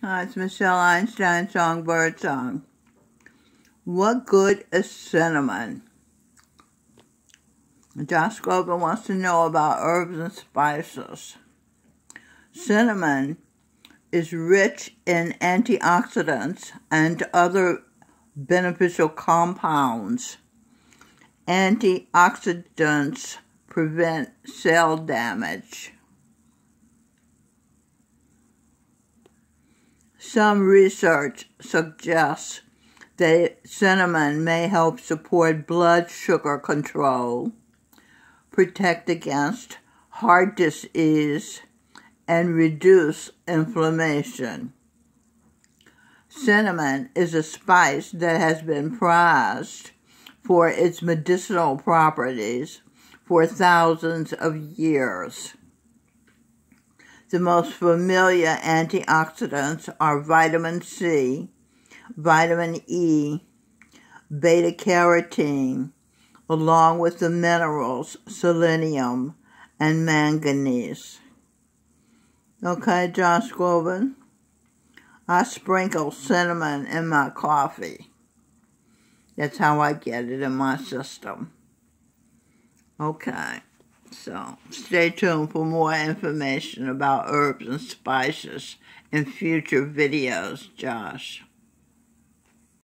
Hi, it's Michelle Einstein, SongBirdsong. What good is cinnamon? Josh Groban wants to know about herbs and spices. Cinnamon is rich in antioxidants and other beneficial compounds. Antioxidants prevent cell damage. Some research suggests that cinnamon may help support blood sugar control, protect against heart disease, and reduce inflammation. Cinnamon is a spice that has been prized for its medicinal properties for thousands of years. The most familiar antioxidants are vitamin C, vitamin E, beta-carotene, along with the minerals selenium and manganese. Okay, Josh Groban? I sprinkle cinnamon in my coffee. That's how I get it in my system. Okay. So, stay tuned for more information about herbs and spices in future videos, Josh.